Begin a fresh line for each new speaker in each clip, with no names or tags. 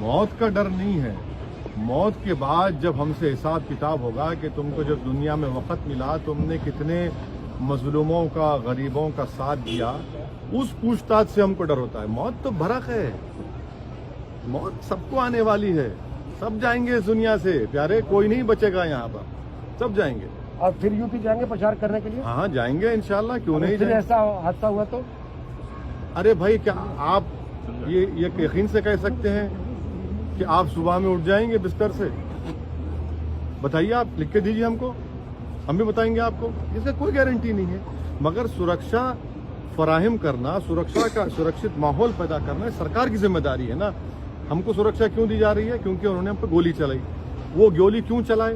मौत का डर नहीं है। मौत के बाद जब हमसे हिसाब किताब होगा कि तुमको जब दुनिया में वक्त मिला तुमने कितने मजलूमों का, गरीबों का साथ दिया, उस पूछताछ से हमको डर होता है। मौत तो भरक है, मौत सबको आने वाली है, सब जाएंगे इस दुनिया से प्यारे, कोई नहीं बचेगा यहाँ पर, सब जाएंगे।
और फिर यूपी जाएंगे प्रचार करने के लिए?
हाँ जाएंगे इंशाल्लाह, क्यों नहीं
फिर
जाएंगे।
ऐसा हादसा हुआ तो?
अरे भाई, क्या आप ये यकीन से कह सकते हैं कि आप सुबह में उठ जाएंगे बिस्तर से? बताइए, आप लिख के दीजिए हमको, हम भी बताएंगे आपको। इसका कोई गारंटी नहीं है, मगर सुरक्षा फराहम करना, सुरक्षित माहौल पैदा करना सरकार की जिम्मेदारी है ना। हमको सुरक्षा क्यों दी जा रही है? क्योंकि उन्होंने हम पे गोली चलाई। वो गोली क्यों चलाए?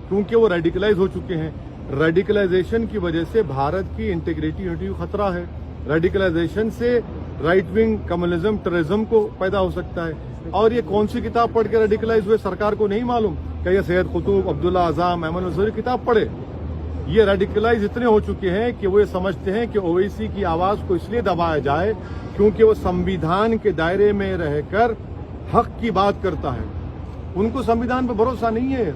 क्योंकि वो रेडिकलाइज हो चुके हैं। रेडिकलाइजेशन की वजह से भारत की इंटीग्रिटी यूनिटी को खतरा है। रेडिकलाइजेशन से राइट विंग कम्युनिज्म, टेररिज्म को पैदा हो सकता है। और ये कौन सी किताब पढ़ के रेडिकलाइज हुए सरकार को नहीं मालूम? क्या ये सैयद कुतुब, अब्दुल्ला आजम, अहमद नजरी किताब पढ़े? ये रेडिकलाइज इतने हो चुके हैं कि वो ये समझते हैं कि ओवैसी की आवाज को इसलिए दबाया जाए क्योंकि वो संविधान के दायरे में रहकर हक की बात करता है। उनको संविधान पर भरोसा नहीं है,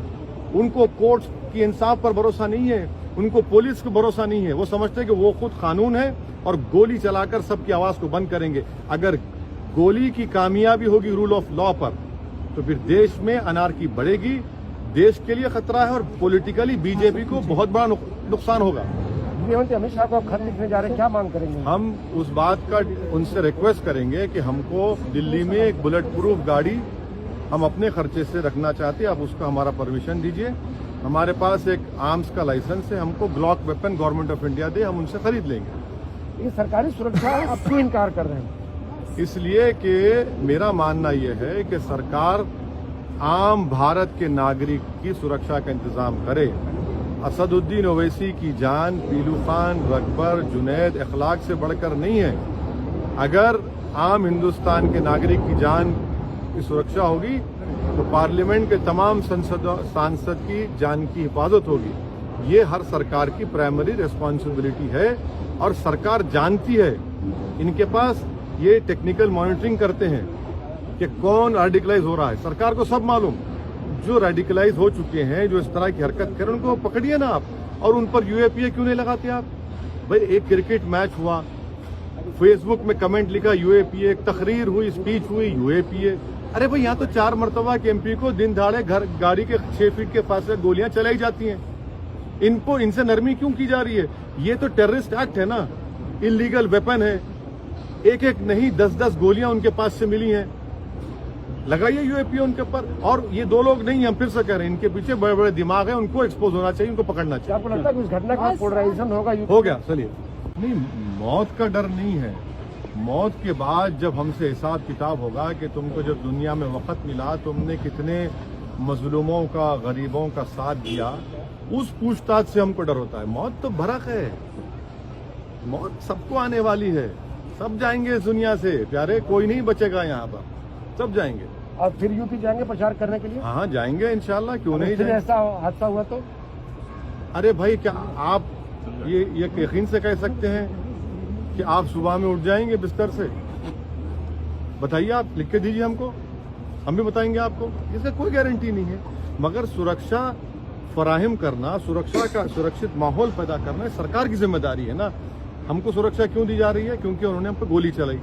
उनको कोर्ट की इंसाफ पर भरोसा नहीं है, उनको पुलिस पर भरोसा नहीं है। वो समझते हैं कि वो खुद कानून है और गोली चलाकर सबकी आवाज को बंद करेंगे। अगर गोली की कामयाबी होगी रूल ऑफ लॉ पर, तो फिर देश में अनारकी बढ़ेगी, देश के लिए खतरा है और पॉलिटिकली बीजेपी को बहुत बड़ा नुकसान होगा।
गृहमंत्री अमित शाह को खत लिखने जा रहे हैं, क्या मांग करेंगे?
हम उस बात का उनसे रिक्वेस्ट करेंगे कि हमको दिल्ली में एक बुलेट प्रूफ गाड़ी हम अपने खर्चे से रखना चाहते हैं, आप उसका हमारा परमिशन दीजिए। हमारे पास एक आर्म्स का लाइसेंस है, हमको Glock weapon government of India दे, हम उनसे खरीद लेंगे।
ये सरकारी सुरक्षा आप क्यों इनकार कर रहे हैं?
इसलिए कि मेरा मानना यह है कि सरकार आम भारत के नागरिक की सुरक्षा का इंतजाम करे। असदुद्दीन ओवैसी की जान पीलू खान, रकबर, जुनैद अखलाक से बढ़कर नहीं है। अगर आम हिंदुस्तान के नागरिक की जान की सुरक्षा होगी तो पार्लियामेंट के तमाम सांसद की जान की हिफाजत होगी। ये हर सरकार की प्राइमरी रिस्पॉन्सिबिलिटी है और सरकार जानती है, इनके पास ये टेक्निकल मॉनिटरिंग करते हैं कि कौन रेडिकलाइज हो रहा है। सरकार को सब मालूम, जो रेडिकलाइज हो चुके हैं, जो इस तरह की हरकत करें, उनको पकड़िए ना आप। और उन पर यूएपीए क्यों नहीं लगाते आप? भाई, एक क्रिकेट मैच हुआ, फेसबुक में कमेंट लिखा यूएपीए, एक तकरीर हुई, स्पीच हुई, यूएपीए। अरे भाई, यहाँ तो 4 मरतबा के एमपी को दिन दहाड़े गाड़ी के 6 फीट के फासले गोलियां चलाई जाती हैं। इनसे नरमी क्यों की जा रही है? ये तो टेररिस्ट एक्ट है ना, इलीगल वेपन है। एक नहीं 10-10 गोलियां उनके पास से मिली हैं। लगाइए यूएपीए उनके ऊपर। और ये 2 लोग नहीं, हम फिर से कह रहे हैं, इनके पीछे बड़े बड़े दिमाग है, उनको एक्सपोज होना चाहिए, उनको पकड़ना चाहिए।
आपको लगता है इस घटना का पोलराइजेशन होगा?
हो गया, चलिए। नहीं, मौत का डर नहीं है। मौत के बाद जब हमसे हिसाब किताब होगा कि तुमको जब दुनिया में वक्त मिला तुमने कितने मजलूमों का, गरीबों का साथ दिया, उस पूछताछ से हमको डर होता है। मौत तो भरक है, मौत सबको आने वाली है, सब जाएंगे इस दुनिया से प्यारे, कोई नहीं बचेगा यहाँ पर, सब जाएंगे।
और फिर यूपी जाएंगे प्रचार करने के लिए?
हाँ जाएंगे इंशाल्लाह, क्यों नहीं
फिर
जाएंगे।
ऐसा हादसा हुआ तो?
अरे भाई, क्या आप ये यकीन से कह सकते हैं कि आप सुबह में उठ जाएंगे बिस्तर से? बताइए, आप लिख के दीजिए हमको, हम भी बताएंगे आपको। इसका कोई गारंटी नहीं है, मगर सुरक्षा फराहम करना, सुरक्षित माहौल पैदा करना सरकार की जिम्मेदारी है ना। हमको सुरक्षा क्यों दी जा रही है? क्योंकि उन्होंने हम पे गोली चलाई।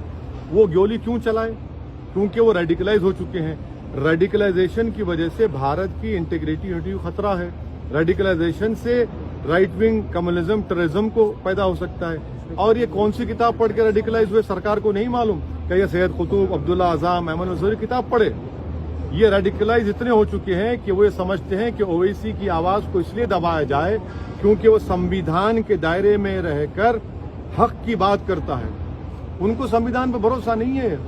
वो गोली क्यों चलाए? क्योंकि वो रेडिकलाइज हो चुके हैं। रेडिकलाइजेशन की वजह से भारत की इंटीग्रिटी यूनिटी को खतरा है। रेडिकलाइजेशन से राइट विंग कम्युनिज्म, टेररिज्म को पैदा हो सकता है। और ये कौन सी किताब पढ़ के रेडिकलाइज हुए सरकार को नहीं मालूम? क्या ये सैयद कुतुब, अब्दुल्ला आजम, अहमद नजरी किताब पढ़े? ये रेडिकलाइज इतने हो चुके हैं कि वो ये समझते हैं कि ओवैसी की आवाज को इसलिए दबाया जाए क्योंकि वो संविधान के दायरे में रहकर हक की बात करता है। उनको संविधान पर भरोसा नहीं है,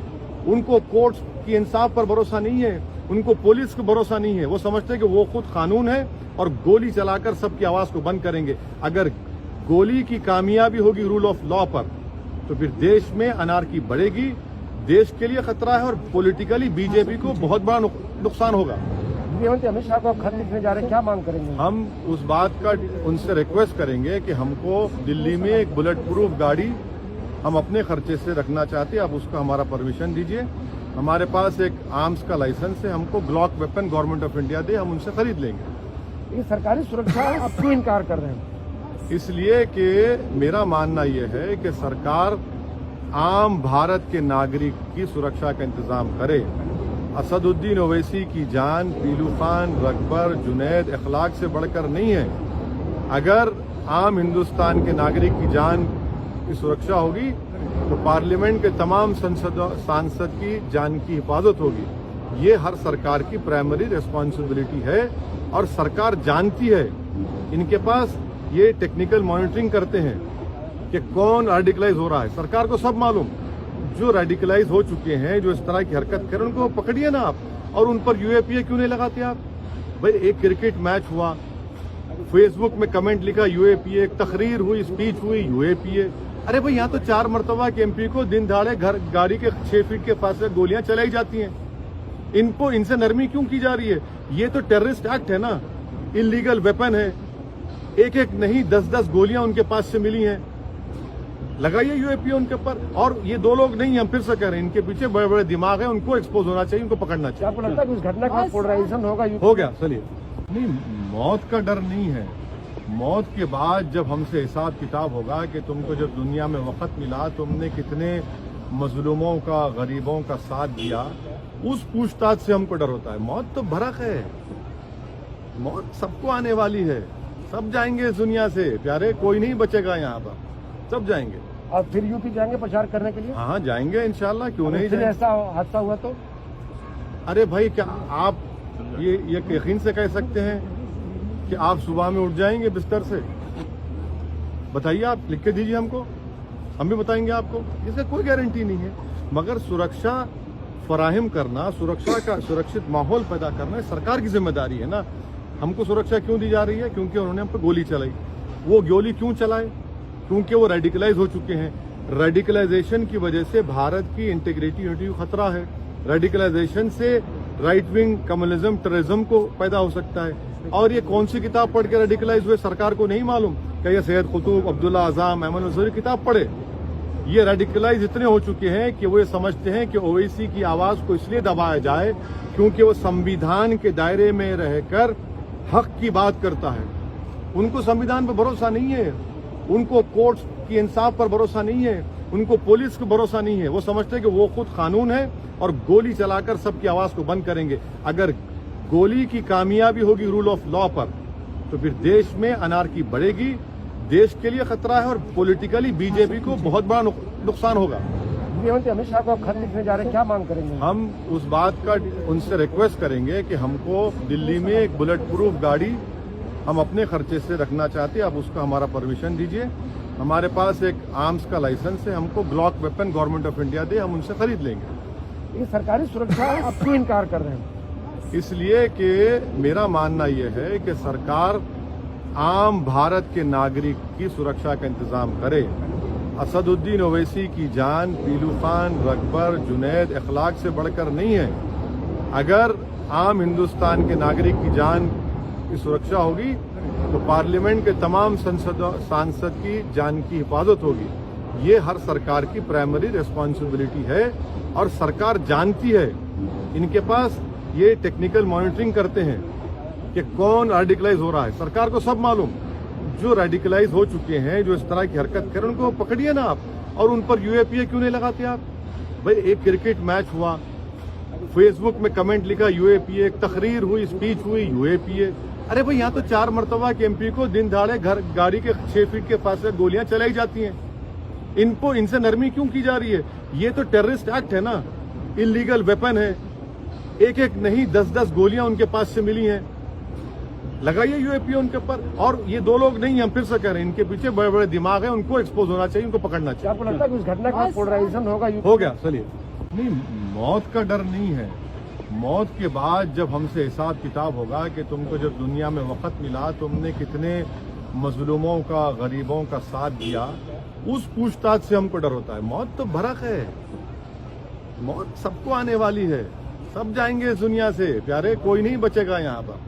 उनको कोर्ट की इंसाफ पर भरोसा नहीं है, उनको पुलिस पर भरोसा नहीं है। वो समझते हैं कि वो खुद कानून है और गोली चलाकर सबकी आवाज को बंद करेंगे। अगर गोली की कामयाबी होगी रूल ऑफ लॉ पर, तो फिर देश में अनारकी बढ़ेगी, देश के लिए खतरा है और पॉलिटिकली बीजेपी को बहुत बड़ा नुकसान होगा।
गृहमंत्री अमित शाह को खत लिखने जा रहे हैं, क्या मांग करेंगे?
हम उस बात का उनसे रिक्वेस्ट करेंगे कि हमको दिल्ली में एक बुलेट प्रूफ गाड़ी हम अपने खर्चे से रखना चाहते हैं, आप उसका हमारा परमिशन दीजिए। हमारे पास एक आर्म्स का लाइसेंस है, हमको Glock weapon government of India दे, हम उनसे खरीद लेंगे।
ये सरकारी सुरक्षा आप क्यों इनकार कर रहे हैं?
इसलिए कि मेरा मानना यह है कि सरकार आम भारत के नागरिक की सुरक्षा का इंतजाम करे। असदुद्दीन ओवैसी की जान पीलू खान, रकबर, जुनैद अखलाक से बढ़कर नहीं है। अगर आम हिंदुस्तान के नागरिक की जान की सुरक्षा होगी तो पार्लियामेंट के तमाम सांसद की जान की हिफाजत होगी। ये हर सरकार की प्राइमरी रिस्पॉन्सिबिलिटी है और सरकार जानती है। इनके पास ये टेक्निकल मॉनिटरिंग करते हैं कि कौन रेडिकलाइज हो रहा है। सरकार को सब मालूम। जो रेडिकलाइज हो चुके हैं, जो इस तरह की हरकत करें, उनको पकड़िए ना आप, और उन पर यूएपीए क्यों नहीं लगाते आप? भाई एक क्रिकेट मैच हुआ, फेसबुक में कमेंट लिखा यूएपीए, एक तकरीर हुई, स्पीच हुई, यूएपीए। अरे भाई यहाँ तो 4 मरतबा के एमपी को दिन दहाड़े गाड़ी के 6 फीट के फासले गोलियां चलाई जाती हैं। इनसे नरमी क्यों की जा रही है? ये तो टेररिस्ट एक्ट है ना, इलीगल वेपन है। एक एक नहीं 10-10 गोलियां उनके पास से मिली हैं। लगाइए यूएपीए उनके ऊपर। और ये 2 लोग नहीं, हम फिर से कह रहे हैं, इनके पीछे बड़े बड़े दिमाग है, उनको एक्सपोज होना चाहिए, उनको पकड़ना चाहिए।
आपको लगता है कि इस घटना का पोलराइजेशन होगा?
हो गया, चलिए। नहीं, मौत का डर नहीं है। मौत के बाद जब हमसे हिसाब किताब होगा कि तुमको जब दुनिया में वक्त मिला, तुमने कितने मजलूमों का, गरीबों का साथ दिया, उस पूछताछ से हमको डर होता है। मौत तो भरक है, मौत सबको आने वाली है। सब जाएंगे इस दुनिया से प्यारे, कोई नहीं बचेगा यहाँ पर, सब जाएंगे।
और फिर यूपी जाएंगे प्रचार करने के लिए?
हाँ जाएंगे इंशाल्लाह, क्यों नहीं
फिर
जाएंगे।
ऐसा हादसा हुआ तो?
अरे भाई क्या आप ये यकीन से कह सकते हैं कि आप सुबह में उठ जाएंगे बिस्तर से? बताइए, आप लिख के दीजिए हमको, हम भी बताएंगे आपको। इसका कोई गारंटी नहीं है, मगर सुरक्षा फराहम करना, सुरक्षित माहौल पैदा करना सरकार की जिम्मेदारी है ना। हमको सुरक्षा क्यों दी जा रही है? क्योंकि उन्होंने हम पर गोली चलाई। वो गोली क्यों चलाए? क्योंकि वो रेडिकलाइज हो चुके हैं। रेडिकलाइजेशन की वजह से भारत की इंटीग्रिटी को खतरा है। रेडिकलाइजेशन से राइट विंग कम्युनिज्म, टेररिज्म को पैदा हो सकता है। और ये कौन सी किताब पढ़ के रेडिकलाइज हुए, सरकार को नहीं मालूम? क्या ये सैयद कुतुब, अब्दुल्ला आजम, अहमद नजरी किताब पढ़े? ये रेडिकलाइज इतने हो चुके हैं कि वो ये समझते हैं कि ओवैसी की आवाज को इसलिए दबाया जाए क्योंकि वो संविधान के दायरे में रहकर हक की बात करता है। उनको संविधान पर भरोसा नहीं है, उनको कोर्ट्स की इंसाफ पर भरोसा नहीं है, उनको पुलिस को भरोसा नहीं है। वो समझते हैं कि वो खुद कानून है और गोली चलाकर सबकी आवाज को बंद करेंगे। अगर गोली की कामयाबी होगी रूल ऑफ लॉ पर, तो फिर देश में अनारकी बढ़ेगी, देश के लिए खतरा है और पॉलिटिकली बीजेपी को बहुत बड़ा नुकसान होगा।
गृहमंत्री अमित शाह को आप खत लिखने जा रहे हैं, क्या मांग करेंगे?
हम उस बात का उनसे रिक्वेस्ट करेंगे कि हमको दिल्ली में एक बुलेट प्रूफ गाड़ी हम अपने खर्चे से रखना चाहते हैं, आप उसका हमारा परमिशन दीजिए। हमारे पास एक आर्म्स का लाइसेंस है, हमको Glock weapon government of India दे, हम उनसे खरीद लेंगे।
ये सरकारी सुरक्षा आप क्यों इनकार कर रहे हैं?
इसलिए कि मेरा मानना यह है कि सरकार आम भारत के नागरिक की सुरक्षा का इंतजाम करे। असदुद्दीन ओवैसी की जान पीलू खान, रकबर, जुनैद अखलाक से बढ़कर नहीं है। अगर आम हिंदुस्तान के नागरिक की जान की सुरक्षा होगी तो पार्लियामेंट के तमाम सांसद की जान की हिफाजत होगी। ये हर सरकार की प्राइमरी रिस्पॉन्सिबिलिटी है और सरकार जानती है। इनके पास ये टेक्निकल मॉनिटरिंग करते हैं कि कौन रेडिकलाइज हो रहा है। सरकार को सब मालूम। जो रेडिकलाइज हो चुके हैं, जो इस तरह की हरकत करें, उनको पकड़िए ना आप, और उन पर यूएपीए क्यों नहीं लगाते आप? भाई एक क्रिकेट मैच हुआ, फेसबुक में कमेंट लिखा यूएपीए, एक तकरीर हुई, स्पीच हुई, यूएपीए। अरे भाई यहाँ तो 4 मरतबा के एमपी को दिन दहाड़े गाड़ी के 6 फीट के फासले गोलियां चलाई जाती हैं। इनसे नरमी क्यों की जा रही है? ये तो टेररिस्ट एक्ट है ना, इलीगल वेपन है। एक एक नहीं 10-10 गोलियां उनके पास से मिली हैं। लगाइए यूएपीए उनके ऊपर। और ये 2 लोग नहीं, हम फिर से कह रहे हैं, इनके पीछे बड़े बड़े दिमाग है, उनको एक्सपोज होना चाहिए, उनको पकड़ना चाहिए।
आपको लगता है कि इस घटना का पोलराइजेशन होगा?
हो गया, चलिए। नहीं, मौत का डर नहीं है। मौत के बाद जब हमसे हिसाब किताब होगा कि तुमको जब दुनिया में वक्त मिला, तुमने कितने मजलूमों का, गरीबों का साथ दिया, उस पूछताछ से हमको डर होता है। मौत तो भरक है, मौत सबको आने वाली है। सब जाएंगे इस दुनिया से प्यारे, कोई नहीं बचेगा यहाँ पर,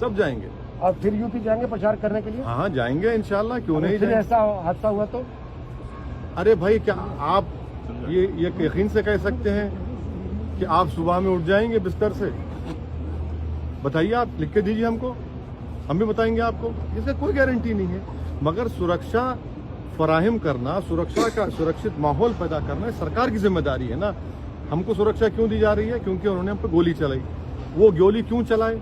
सब जाएंगे।
और फिर यूपी जाएंगे प्रचार करने के लिए?
हाँ जाएंगे इंशाल्लाह, क्यों नहीं
फिर
जाएंगे।
ऐसा हादसा हुआ तो?
अरे भाई क्या आप ये यकीन से कह सकते हैं कि कि आप सुबह में उठ जाएंगे बिस्तर से? बताइए, आप लिख के दीजिए हमको, हम भी बताएंगे आपको। इसका कोई गारंटी नहीं है, मगर सुरक्षा फराहम करना, सुरक्षा का सुरक्षित माहौल पैदा करना सरकार की जिम्मेदारी है ना। हमको सुरक्षा क्यों दी जा रही है? क्योंकि उन्होंने हम पर गोली चलाई। वो गोली क्यों चलाए?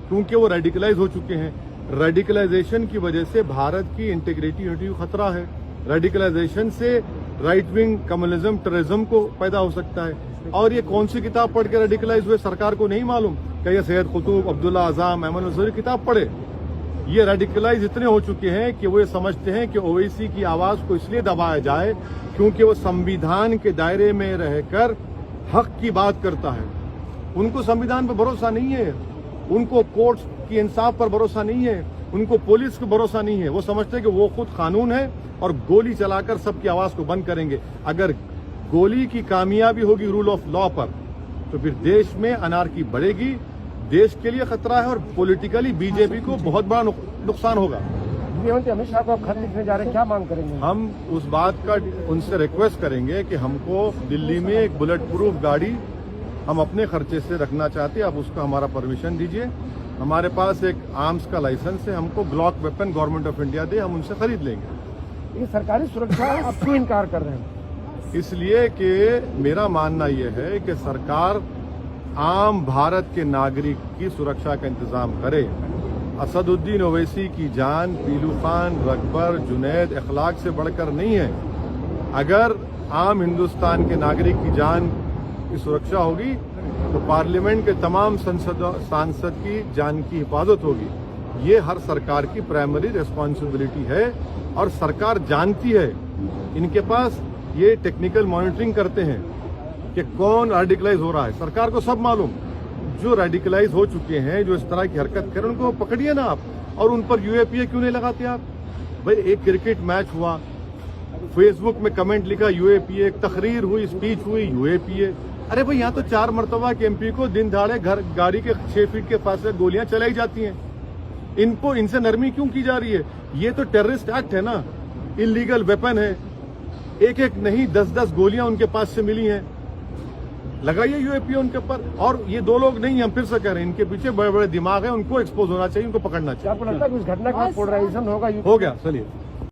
क्योंकि वो रेडिकलाइज हो चुके हैं। रेडिकलाइजेशन की वजह से भारत की इंटीग्रिटी यूनिटी को खतरा है। रेडिकलाइजेशन से राइट विंग कम्युनिज्म, टेररिज्म को पैदा हो सकता है। और ये कौन सी किताब पढ़ के रेडिकलाइज हुए, सरकार को नहीं मालूम? क्या ये सैयद कुतुब, अब्दुल्ला आजम, अहमद नजरी किताब पढ़े? ये रेडिकलाइज इतने हो चुके हैं कि वो ये समझते हैं कि ओवैसी की आवाज को इसलिए दबाया जाए क्योंकि वो संविधान के दायरे में रहकर हक की बात करता है। उनको संविधान पर भरोसा नहीं है, उनको कोर्ट की इंसाफ पर भरोसा नहीं है, उनको पुलिस पर भरोसा नहीं है। वो समझते हैं कि वो खुद कानून है और गोली चलाकर सबकी आवाज को बंद करेंगे। अगर गोली की कामयाबी होगी रूल ऑफ लॉ पर, तो फिर देश में अनारकी बढ़ेगी, देश के लिए खतरा है और पॉलिटिकली बीजेपी को बहुत बड़ा नुकसान होगा।
गृहमंत्री अमित शाह को आप खत लिखने जा रहे हैं, क्या मांग करेंगे?
हम उस बात का उनसे रिक्वेस्ट करेंगे कि हमको दिल्ली में एक बुलेट प्रूफ गाड़ी हम अपने खर्चे से रखना चाहते हैं, आप उसका हमारा परमिशन दीजिए। हमारे पास एक आर्म्स का लाइसेंस है, हमको Glock weapon government of India दे, हम उनसे खरीद लेंगे।
ये सरकारी सुरक्षा आप क्यों इनकार कर रहे हैं?
इसलिए कि मेरा मानना यह है कि सरकार आम भारत के नागरिक की सुरक्षा का इंतजाम करे। असदुद्दीन ओवैसी की जान पीलू खान, रकबर, जुनैद अखलाक से बढ़कर नहीं है। अगर आम हिंदुस्तान के नागरिक की जान की सुरक्षा होगी तो पार्लियामेंट के तमाम सांसद की जान की हिफाजत होगी। ये हर सरकार की प्राइमरी रिस्पॉन्सिबिलिटी है और सरकार जानती है, इनके पास ये टेक्निकल मॉनिटरिंग करते हैं कि कौन रेडिकलाइज हो रहा है। सरकार को सब मालूम। जो रेडिकलाइज हो चुके हैं, जो इस तरह की हरकत करें, उनको पकड़िए ना आप। और उन पर यूएपीए क्यों नहीं लगाते आप? भाई एक क्रिकेट मैच हुआ, फेसबुक में कमेंट लिखा यूएपीए, एक तकरीर हुई, स्पीच हुई, यूएपीए। अरे भाई यहाँ तो 4 मरतबा के एमपी को दिन दहाड़े गाड़ी के 6 फीट के फासले गोलियां चलाई जाती हैं। इनको इनसे नरमी क्यों की जा रही है? ये तो टेररिस्ट एक्ट है ना, इलीगल वेपन है। एक एक नहीं 10-10 गोलियां उनके पास से मिली हैं। लगाइए यूएपीए उनके ऊपर। और ये 2 लोग नहीं, हम फिर से कह रहे हैं, इनके पीछे बड़े बड़े दिमाग हैं, उनको एक्सपोज होना चाहिए, उनको पकड़ना चाहिए।
आपको लगता है कि इस घटना का पोलराइजेशन होगा?
हो गया, चलिए।